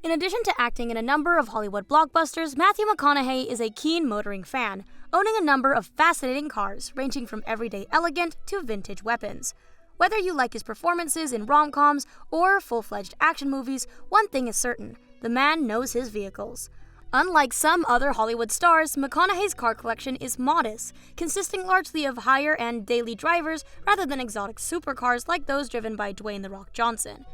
In addition to acting in a number of Hollywood blockbusters, Matthew McConaughey is a keen motoring fan, owning a number of fascinating cars ranging from everyday elegant to vintage weapons. Whether you like his performances in rom-coms or full-fledged action movies, one thing is certain: the man knows his vehicles. Unlike some other Hollywood stars, McConaughey's car collection is modest, consisting largely of higher-end daily drivers rather than exotic supercars like those driven by Dwayne "The Rock" Johnson.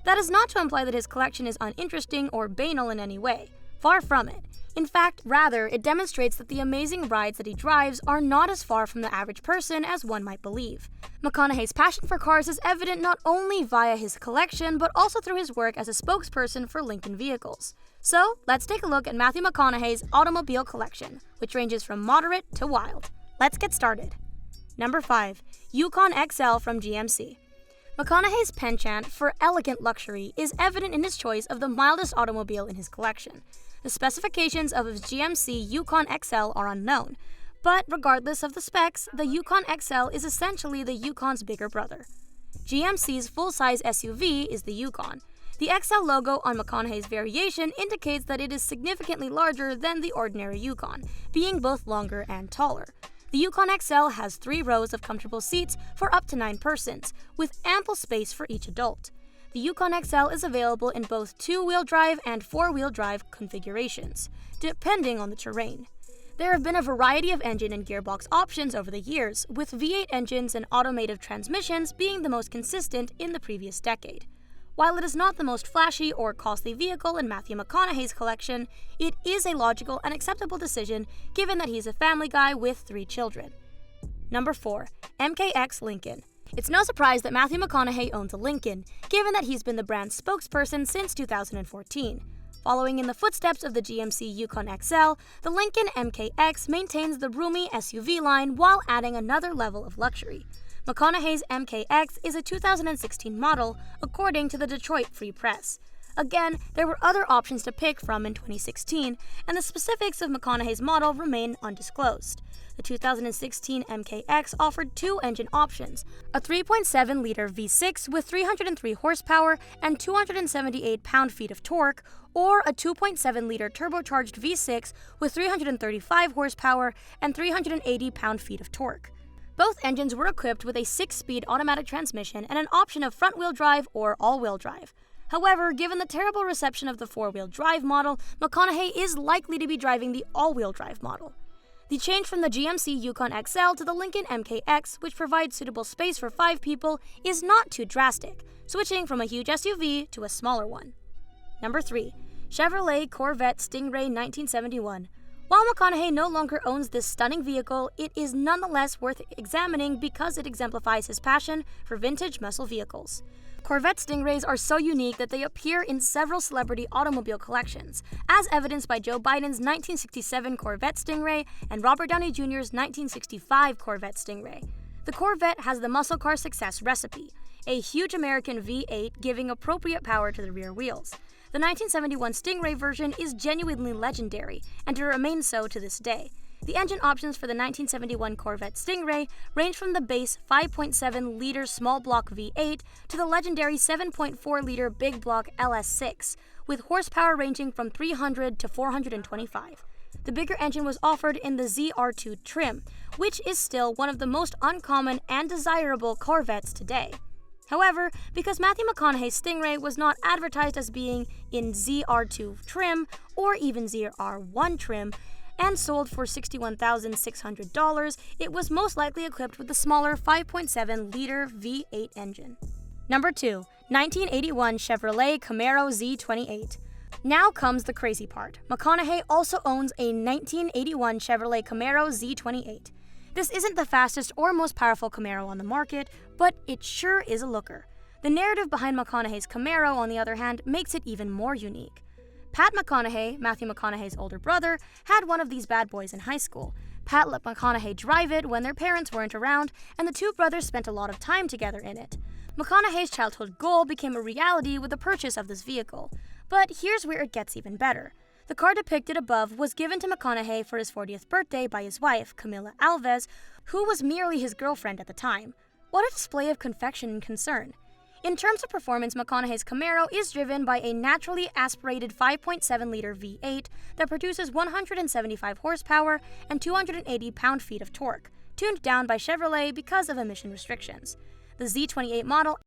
That is not to imply that his collection is uninteresting or banal in any way. Far from it. In fact, rather, it demonstrates that the amazing rides that he drives are not as far from the average person as one might believe. McConaughey's passion for cars is evident not only via his collection, but also through his work as a spokesperson for Lincoln vehicles. So, let's take a look at Matthew McConaughey's automobile collection, which ranges from moderate to wild. Let's get started. Number 5. Yukon XL from GMC. McConaughey's penchant for elegant luxury is evident in his choice of the mildest automobile in his collection. The specifications of his GMC Yukon XL are unknown, but regardless of the specs, the Yukon XL is essentially the Yukon's bigger brother. GMC's full-size SUV is the Yukon. The XL logo on McConaughey's variation indicates that it is significantly larger than the ordinary Yukon, being both longer and taller. The Yukon XL has 3 rows of comfortable seats for up to 9 persons, with ample space for each adult. The Yukon XL is available in both 2-wheel drive and 4-wheel drive configurations, depending on the terrain. There have been a variety of engine and gearbox options over the years, with V8 engines and automated transmissions being the most consistent in the previous decade. While it is not the most flashy or costly vehicle in Matthew McConaughey's collection, it is a logical and acceptable decision given that he's a family guy with 3 children. Number 4. MKX Lincoln. It's no surprise that Matthew McConaughey owns a Lincoln, given that he's been the brand's spokesperson since 2014. Following in the footsteps of the GMC Yukon XL, the Lincoln MKX maintains the roomy SUV line while adding another level of luxury. McConaughey's MKX is a 2016 model, according to the Detroit Free Press. Again, there were other options to pick from in 2016, and the specifics of McConaughey's model remain undisclosed. The 2016 MKX offered 2 engine options: a 3.7-liter V6 with 303 horsepower and 278 pound-feet of torque, or a 2.7-liter turbocharged V6 with 335 horsepower and 380 pound-feet of torque. Both engines were equipped with a 6-speed automatic transmission and an option of front-wheel drive or all-wheel drive. However, given the terrible reception of the 4-wheel drive model, McConaughey is likely to be driving the all-wheel drive model. The change from the GMC Yukon XL to the Lincoln MKX, which provides suitable space for 5 people, is not too drastic, switching from a huge SUV to a smaller one. Number 3. Chevrolet Corvette Stingray 1971. While McConaughey no longer owns this stunning vehicle, it is nonetheless worth examining because it exemplifies his passion for vintage muscle vehicles. Corvette Stingrays are so unique that they appear in several celebrity automobile collections, as evidenced by Joe Biden's 1967 Corvette Stingray and Robert Downey Jr.'s 1965 Corvette Stingray. The Corvette has the muscle car success recipe, a huge American V8 giving appropriate power to the rear wheels. The 1971 Stingray version is genuinely legendary, and it remains so to this day. The engine options for the 1971 Corvette Stingray range from the base 5.7-liter small block V8 to the legendary 7.4-liter big block LS6, with horsepower ranging from 300 to 425. The bigger engine was offered in the ZR2 trim, which is still one of the most uncommon and desirable Corvettes today. However, because Matthew McConaughey's Stingray was not advertised as being in ZR2 trim or even ZR1 trim, and sold for $61,600, it was most likely equipped with the smaller 5.7-liter V8 engine. Number 2. 1981 Chevrolet Camaro Z28. Now comes the crazy part. McConaughey also owns a 1981 Chevrolet Camaro Z28. This isn't the fastest or most powerful Camaro on the market, but it sure is a looker. The narrative behind McConaughey's Camaro, on the other hand, makes it even more unique. Pat McConaughey, Matthew McConaughey's older brother, had one of these bad boys in high school. Pat let McConaughey drive it when their parents weren't around, and the 2 brothers spent a lot of time together in it. McConaughey's childhood goal became a reality with the purchase of this vehicle. But here's where it gets even better. The car depicted above was given to McConaughey for his 40th birthday by his wife, Camila Alves, who was merely his girlfriend at the time. What a display of confection and concern. In terms of performance, McConaughey's Camaro is driven by a naturally aspirated 5.7-liter V8 that produces 175 horsepower and 280 pound-feet of torque, tuned down by Chevrolet because of emission restrictions. The Z28 model